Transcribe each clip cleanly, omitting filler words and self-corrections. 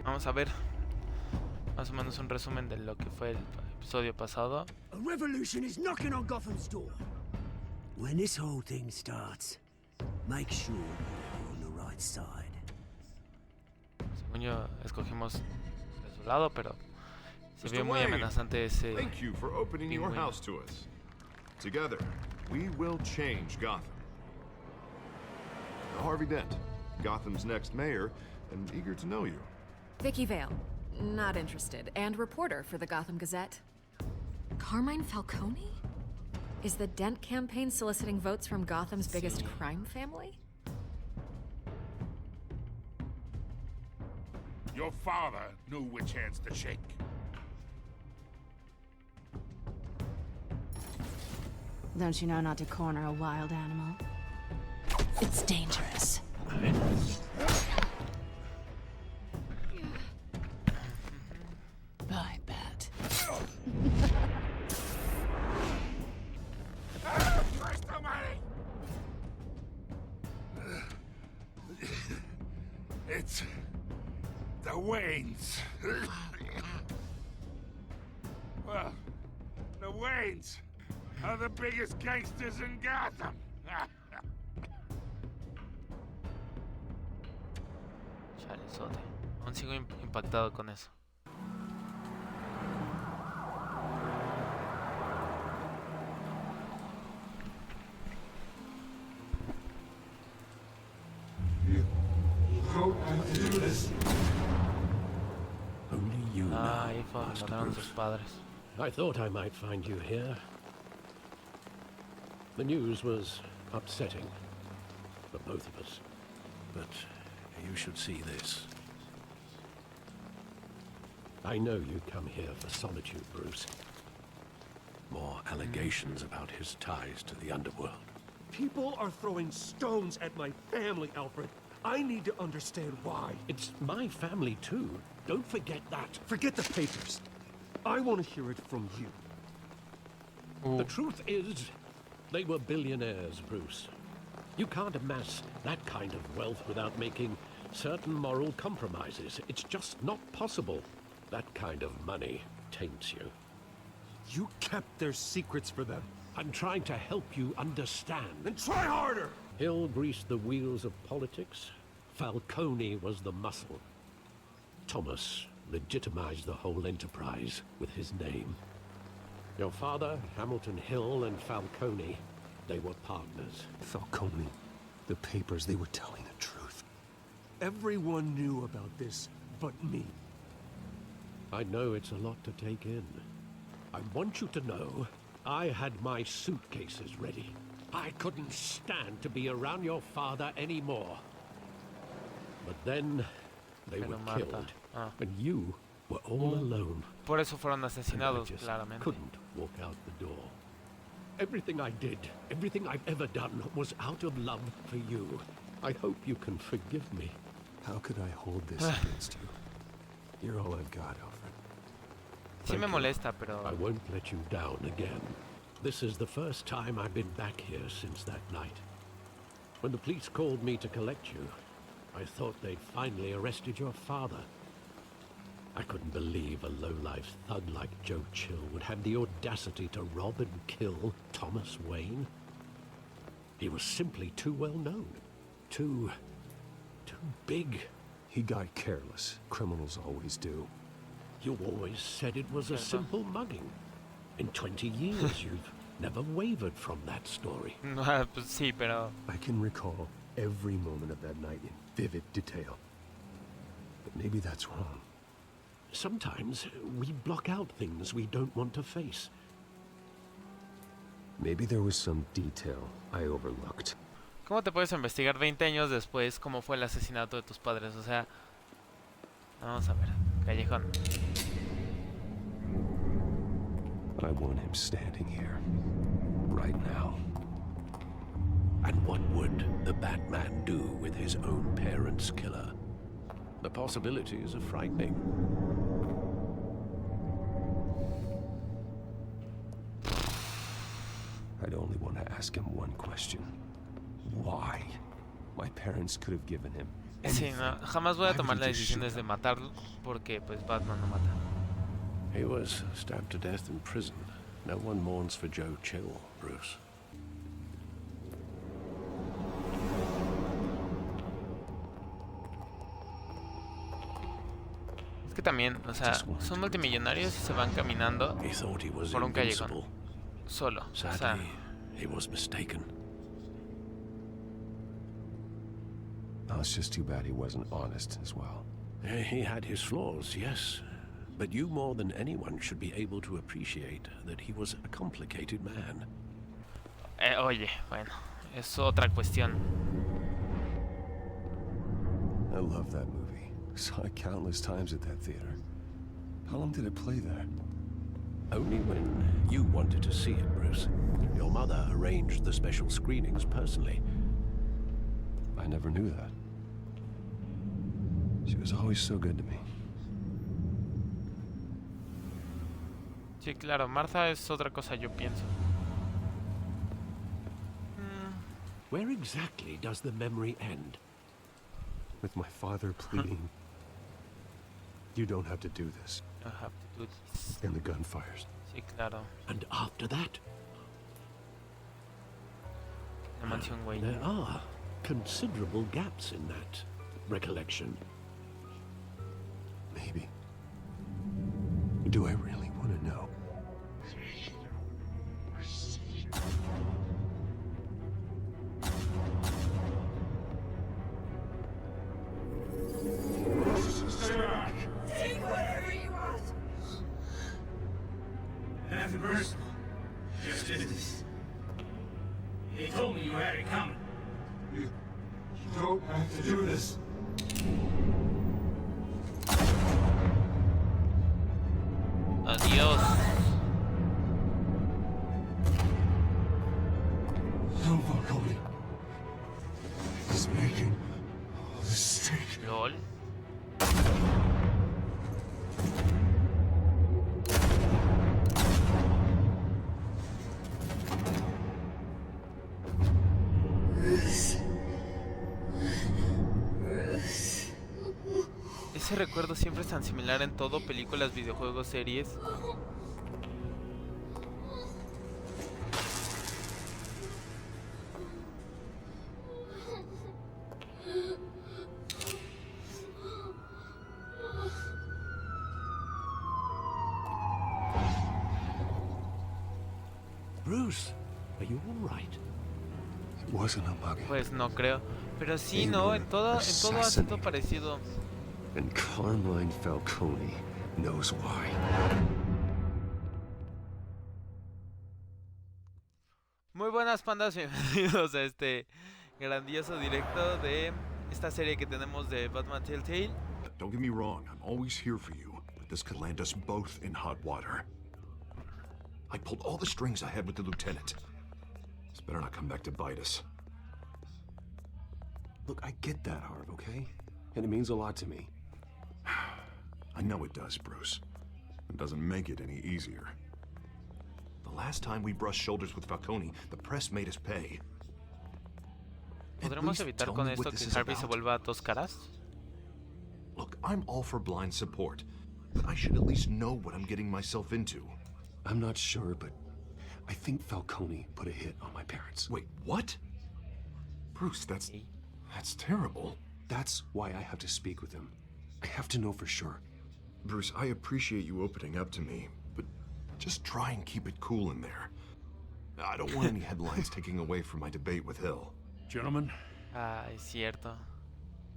Vamos a ver más o menos un resumen de lo que fue el episodio pasado. A revolution is knocking on Gotham's door. When this whole thing starts, make sure you're on the right side. Según yo, escogimos de su lado, pero se vio Mr. muy Wayne, amenazante ese. Thank you for opening your pingüino. house to us. Together, we will change Gotham. Harvey Dent, Gotham's next mayor, and eager to know you. Vicky Vale, not interested, and reporter for the Gotham Gazette. Carmine Falcone? Is the Dent campaign soliciting votes from Gotham's biggest crime family? Your father knew which hands to shake. Don't you know not to corner a wild animal? It's dangerous. A ver. I bet. Presto, money! It's the Waynes. Well, the Waynes are the biggest gangsters in Gotham. Chalezote. Aún sigo impactado con eso. Only you now, Ahí Master mataron a sus Bruce. padres. I thought I might find you here. The news was upsetting for both of us. But you should see this. I know you come here for solitude, Bruce. More allegations about his ties to the underworld. People are throwing stones at my family, Alfred. I need to understand why. It's my family, too. Don't forget that. Forget the papers. I want to hear it from you. The truth is, they were billionaires, Bruce. You can't amass that kind of wealth without making certain moral compromises. It's just not possible. That kind of money taints you. You kept their secrets for them. I'm trying to help you understand. Then try harder! Hill greased the wheels of politics. Falcone was the muscle. Thomas legitimized the whole enterprise with his name. Your father, Hamilton Hill, and Falcone, they were partners. Falcone, the papers, they were telling the truth. Everyone knew about this but me. I know it's a lot to take in. I want you to know I had my suitcases ready. I couldn't stand to be around your father anymore. But then they were killed, and you were all alone. Por eso fueron And I asesinados, just claramente. couldn't walk out the door. Everything I did, everything I've ever done, was out of love for you. I hope you can forgive me. How could I hold this against you? You're all I've got, Alfred. Sí me Thank you. molesta, pero I won't let you down again. This is the first time I've been back here since that night. When the police called me to collect you, I thought they'd finally arrested your father. I couldn't believe a low-life thug like Joe Chill would have the audacity to rob and kill Thomas Wayne. He was simply too well known. Too big. He got careless. Criminals always do. You always said it was a simple mugging. In 20 years, you've never wavered from that story. pues sí, pero I can recall every moment of that night in vivid detail. But maybe that's wrong. Sometimes we block out things we don't want to face. Maybe there was some detail I overlooked. ¿cómo te puedes investigar 20 años después cómo fue el asesinato de tus padres? O sea, vamos a ver, Callejón. I want him standing here, right now. And what would the Batman do with his own parents' killer? The possibilities are frightening. I'd only want to ask him one question. Why? My parents could have given him Sí, no, jamás voy a tomar la decisión de matarlo porque pues Batman no mata. He was stabbed to death in prison. No one mourns for Joe Chill, Bruce. Es que también, o sea, son multimillonarios y se van caminando He thought he was por un callejón invincible. solo. O sea, Sadly, he was mistaken. Oh, it's just too bad he wasn't honest as well. He had his flaws, yes. But you more than anyone should be able to appreciate that he was a complicated man. oye, bueno, es otra cuestión. I love that movie. Saw it countless times at that theater. How long did it play there? Only when you wanted to see it, Bruce. Your mother arranged the special screenings personally. I never knew that. She was always so good to me. Sí, claro, Martha es otra cosa, yo pienso. Where exactly does the memory end? With my father pleading, you don't have to do this. I have to do this. And the gunfires. Sí, claro. And after that, La mansión Wayne. there are considerable gaps in that recollection. Maybe. Do I really want to know? Take whatever you want. Nothing personal. Just business. He told me you had it coming. You don't have to do this. Adiós. No, Falcone. He's making a mistake. LOL. Ese recuerdo siempre es tan similar en todo, películas, videojuegos, series. Bruce, are you all right? It wasn't a mug. Pues no creo. Pero sí, no, en todo hace todo parecido. And Carmine Falcone knows why. Muy buenas, pandas, bienvenidos a este grandioso directo de esta serie que tenemos de Batman Telltale. Don't get me wrong, I'm always here for you, but this could land us both in hot water. I pulled all the strings I had with the lieutenant. This better not come back to bite us. Look, I get that, Harv, okay? And it means a lot to me. I know it does, Bruce. It doesn't make it any easier. The last time we brushed shoulders with Falcone, the press made us pay. At ¿Podremos least evitar tell con me esto what this que is Harvey se about. vuelva a dos caras? Look, I'm all for blind support, but I should at least know what I'm getting myself into. I'm not sure, but I think Falcone put a hit on my parents. Wait, what? Bruce, that's terrible. That's why I have to speak with him. I have to know for sure. Bruce, I appreciate you opening up to me, but just try and keep it cool in there. I don't want any headlines taking away from my debate with Hill. Gentlemen, Ah, es cierto.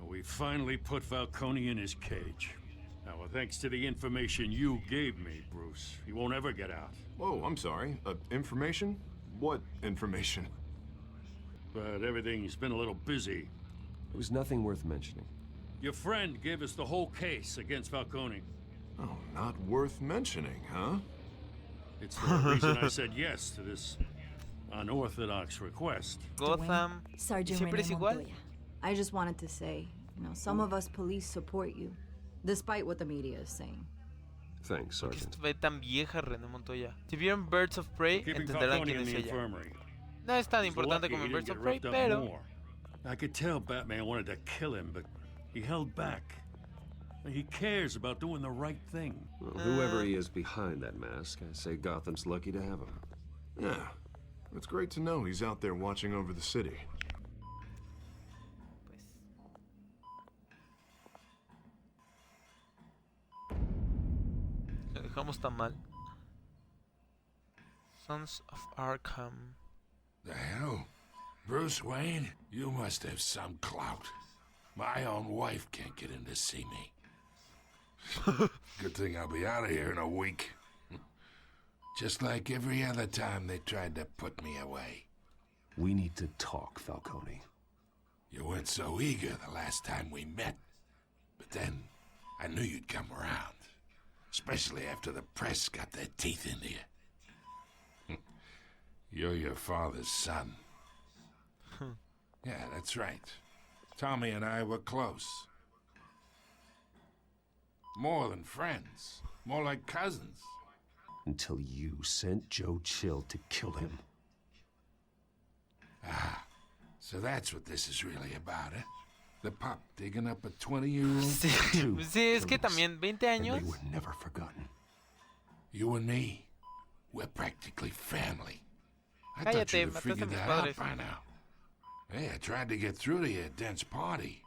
we finally put Falcone in his cage. Now, thanks to the information you gave me, Bruce, he won't ever get out. Whoa, I'm sorry. Information? What information? But everything's been a little busy. It was nothing worth mentioning. Your friend gave us the whole case against Falcone. Oh, not worth mentioning, huh? It's the reason I said yes to this unorthodox request. Gotham. Sergeant Siempre es René igual. Montoya. I just wanted to say, some of us police support you, despite what the media is saying. Thanks, ¿Por qué Sergeant. se ve tan vieja René Montoya? Si vieron Birds of Prey, Keeping entenderán Falcone quién in es the ella. infirmary. No es tan He's importante lucky como he en didn't Birds get of Prey, roughed up pero... more. I could tell Batman wanted to kill him, but He held back. He cares about doing the right thing. Well, whoever he is behind that mask, I say Gotham's lucky to have him. Yeah, it's great to know he's out there watching over the city. Lo dejamos tan mal. Sons of Arkham. The hell? Bruce Wayne? You must have some clout. My own wife can't get in to see me. Good thing I'll be out of here in a week. Just like every other time they tried to put me away. We need to talk, Falcone. You weren't so eager the last time we met. But then, I knew you'd come around. Especially after the press got their teeth into you. You're your father's son. Yeah, that's right. Tommy and I were close. More than friends. More like cousins. Until you sent Joe Chill to kill him. Ah, so that's what this is really about, eh? The pup digging up a 20-year-old? Sí, es que también 20 años. And they were never forgotten. You and me, we're practically family. I thought Cállate, you'd have mataste a figured mis that out padres. by now. Hey, I tried to get through to your dense party.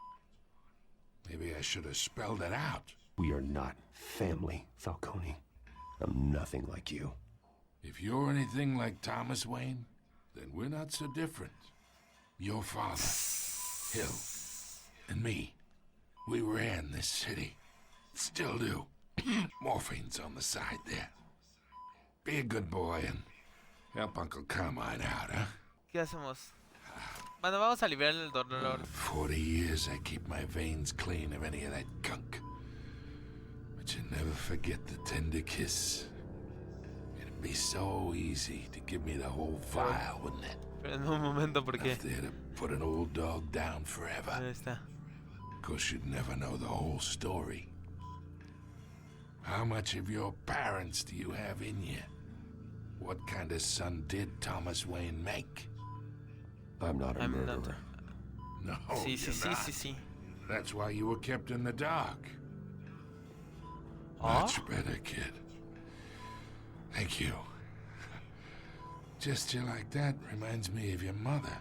Maybe I should have spelled it out. We are not family, Falcone. I'm nothing like you. If you're anything like Thomas Wayne, then we're not so different. Your father, Hill, and me, we ran this city. Still do. Morphine's on the side there. Be a good boy and help Uncle Carmine out, huh? ¿Qué hacemos? Bueno, vamos a aliviar el dolor. 40 years I keep my veins clean of any of that gunk. But you never forget the tender kiss. It'd be so easy to give me the whole vial, wouldn't it? Pero en un momento, ¿por qué? Enough there to put an old dog down forever. Ahí está. Of course, you'd never know the whole story. How much of your parents do you have in you? What kind of son did Thomas Wayne make? I'm not a murderer. No, Sí, sí, you're sí, not. sí, sí. That's why you were kept in the dark. ¿Ah? Much better, kid. Thank you. Gesture like that reminds me of your mother.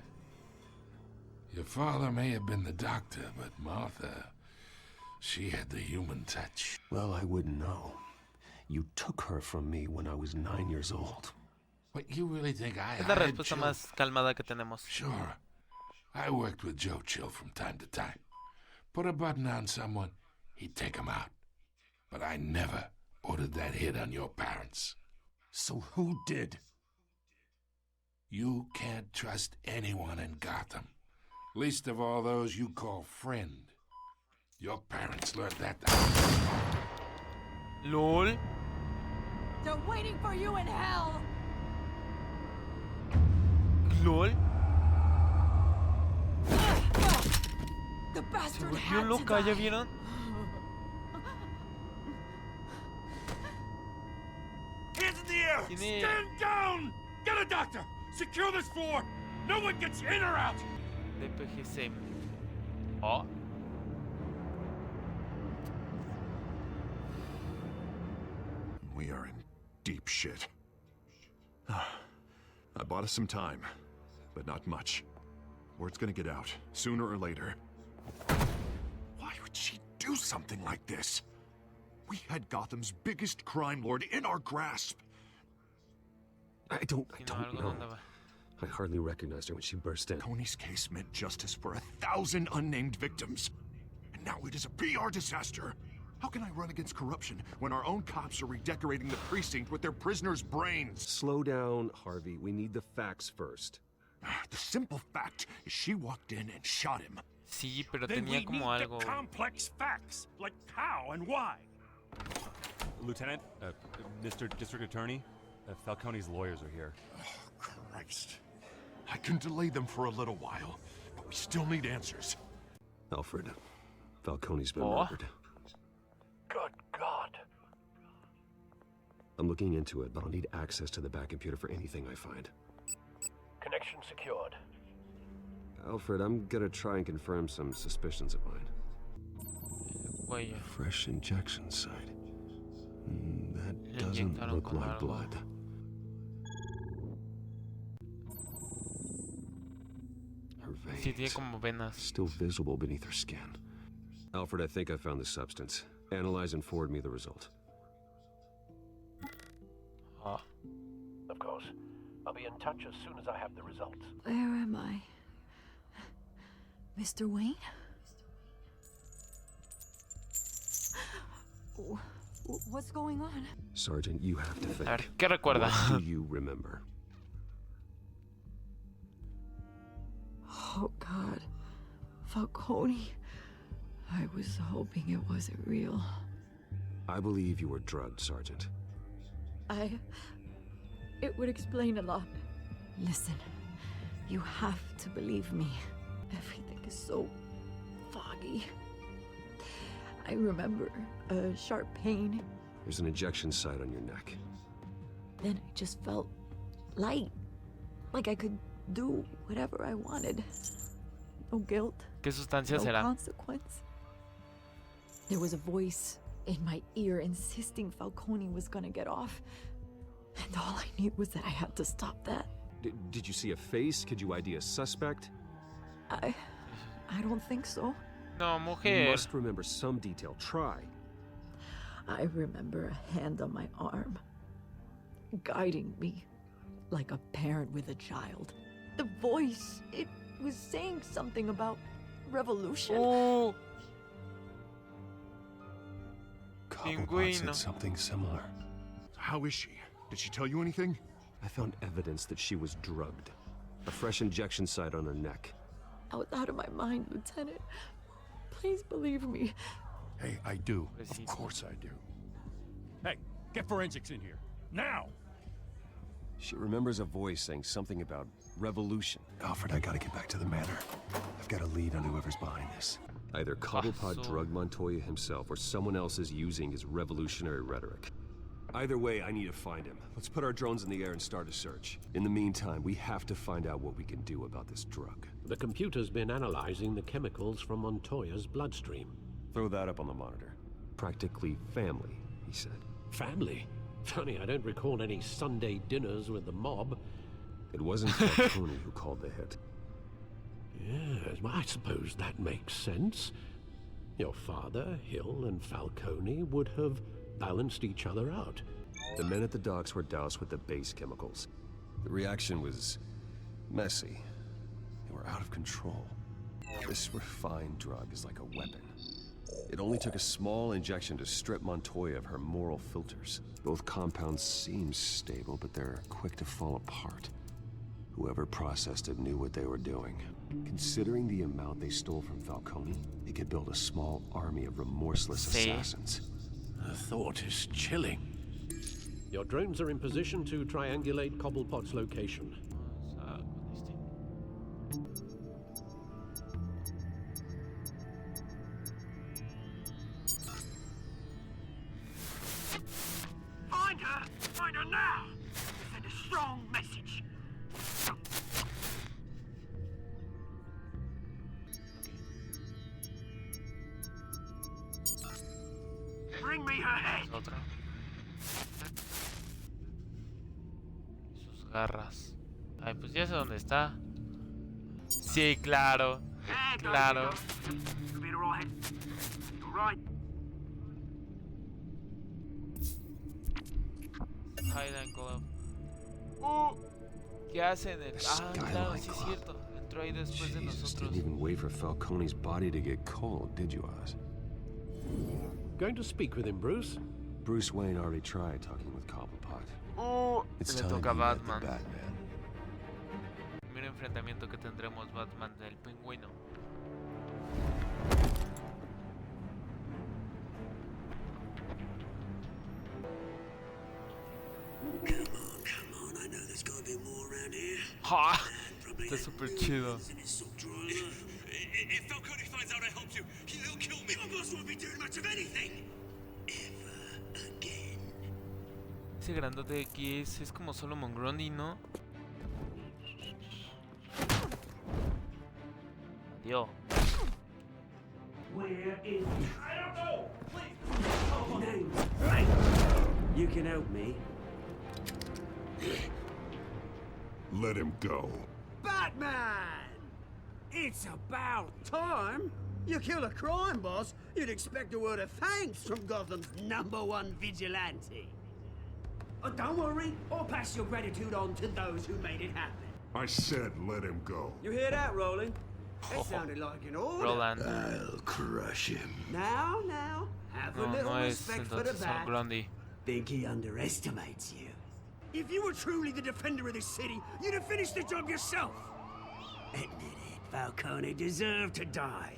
Your father may have been the doctor, but Martha, she had the human touch. Well, I wouldn't know. You took her from me when I was 9 years old. What, you really think I Es la hired respuesta Chill? más calmada que tenemos. Sure. I worked with Joe Chill from time to time. Put a button on someone, he'd take him out. But I never ordered that hit on your parents. So who did? You can't trust anyone in Gotham. Least of all those you call friend. Your parents learned that. LOL. They're waiting for you in hell! LOL. The Se bastard volvió had to loca, ¿ya die. vieron? Hands in the air! Tiene... Stand down! Get a doctor! Secure this floor! No one gets in or out! DPGC. Oh. We are in deep shit. I bought us some time, but not much. Word's gonna get out, sooner or later. Why would she do something like this? We had Gotham's biggest crime lord in our grasp. I don't Si no, algo know. no andaba. I hardly recognized her when she burst in. Tony's case meant justice for 1,000 unnamed victims. And now it is a PR disaster. How can I run against corruption when our own cops are redecorating the precinct with their prisoners' brains? Slow down, Harvey. We need the facts first. The simple fact is she walked in and shot him. Sí, pero Then tenía we como need algo. the complex facts, like how and why. Lieutenant, Mr. District Attorney, Falcone's lawyers are here. Oh, Christ. I can delay them for a little while, but we still need answers. Alfred, Falcone's been Oh. murdered. Good God. I'm looking into it, but I'll need access to the back computer for anything I find. Connection secured. Alfred, I'm gonna try and confirm some suspicions of mine. cuello. Fresh injection site. That Le doesn't inyectaron look con like algo. blood. Her Sí, tiene veins, como venas. still visible beneath her skin. Alfred, I think I found the substance. Analyze and forward me the result. Ah, Of course. I'll be in touch as soon as I have the results. Where am I? Mr. Wayne? What's going on? Sergeant, you have to a think. ver, ¿qué recuerda? What do you remember? Oh, God. Falcone. I was hoping it wasn't real. I believe you were drugged, Sergeant. It would explain a lot. Listen, you have to believe me. Everything is so foggy. I remember a sharp pain. There's an injection site on your neck. Then I just felt light. Like I could do whatever I wanted. No guilt. ¿Qué sustancia No será? consequence. There was a voice in my ear insisting Falcone was gonna get off. And all I knew was that I had to stop that. Did you see a face? Could you ID a suspect? I don't think so. No, You mujer. must remember some detail. Try. I remember a hand on my arm, guiding me like a parent with a child. The voice, it was saying something about revolution. Oh, Cobblepot Pingüino. said something similar. How is she? Did she tell you anything? I found evidence that she was drugged. A fresh injection site on her neck. I was out of my mind, Lieutenant. Please believe me. Hey, I do. Pobrecito. Of course I do. Hey, get forensics in here. Now! She remembers a voice saying something about revolution. Alfred, I gotta get back to the manor. I've got a lead on whoever's behind this. Either Cobblepot so- drugged Montoya himself or someone else is using his revolutionary rhetoric. Either way, I need to find him. Let's put our drones in the air and start a search. In the meantime, we have to find out what we can do about this drug. The computer's been analyzing the chemicals from Montoya's bloodstream. Throw that up on the monitor. Practically family, he said. Family? Funny, I don't recall any Sunday dinners with the mob. It wasn't Falcone who called the hit. Yes, well, I suppose that makes sense. Your father, Hill, and Falcone would have balanced each other out. The men at the docks were doused with the base chemicals. The reaction was messy. They were out of control. This refined drug is like a weapon. It only took a small injection to strip Montoya of her moral filters. Both compounds seem stable, but they're quick to fall apart. Whoever processed it knew what they were doing. Considering the amount they stole from Falcone, they could build a small army of remorseless Sí. assassins. The thought is chilling. Your drones are in position to triangulate Cobblepot's location. Vamos a con este. Find her! Find her now! Send a strong message. Bring me her head. Otra. Sus garras. Ay, pues ya sé dónde está. Sí, claro. Claro. You'll be all right. All right. Hide and glove. ¿Qué hace en el...? Ah, claro, sí es cierto. Entró ahí después de Jesus, nosotros. didn't even wait for Falcone's body to get cold, did you, Oz? Going to speak with him, Bruce? Bruce Wayne already tried talking with Cobblepot. It's Le time toca you met the Batman. Batman. Primer enfrentamiento que tendremos Batman del Pingüino. Come on, I know there's gotta be more around here. ¡Ja! Está súper chido. If Falcone finds out I helped you, he'll kill me. Your boss won't be doing much of anything. Ever again. Ese grandote de aquí es como Solomon Grundy, ¿no? Adiós. Where is he? I don't know. You can help me. Let him go. Batman! It's about time. You kill a crime boss, you'd expect a word of thanks from Gotham's #1 vigilante. Oh, don't worry, I'll pass your gratitude on to those who made it happen. I said let him go. You hear that, Roland? It sounded like an order. Roland. I'll crush him. Now, have a No, little no es respect for the entonces bat. Blondie. Think he underestimates you. If you were truly the defender of this city, you'd have finished the job yourself. Admit it, Falcone deserved to die.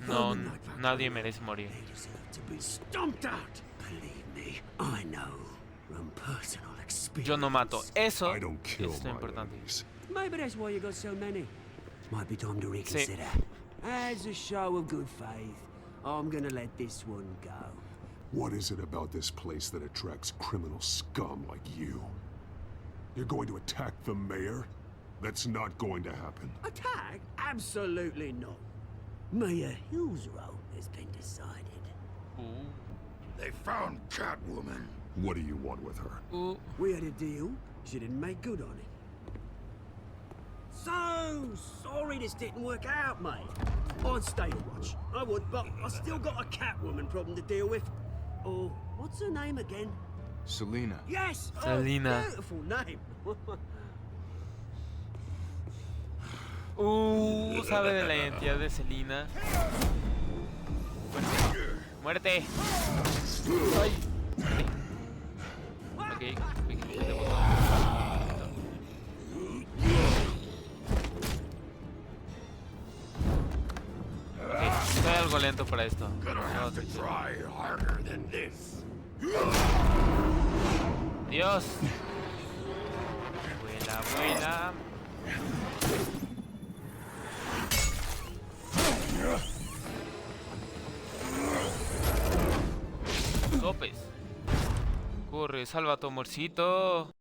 No, nadie merece morir. They deserve to be stomped out. Believe me, I know from personal experience. Yo no mato. Eso I don't kill es lo my importante. enemies. Maybe that's why you got so many. Might be time to reconsider. As a show of good faith, I'm gonna let this one go. What is it about this place that attracts criminal scum like you? You're going to attack the mayor? That's not going to happen. Attack? Absolutely not. Mayor Hill's role has been decided. They found Catwoman. What do you want with her? We had a deal. She didn't make good on it. So sorry this didn't work out, mate. I'd stay to watch. I would, but I still got a Catwoman problem to deal with. Oh, what's her name again? Selina. Yes! Selina. Oh, beautiful name. Sabe de la identidad de Selina. Muerte. Ay. Ok, estoy algo lento para esto. Dios. Vuela, vuela. Sopes. Corre, salva a tu amorcito.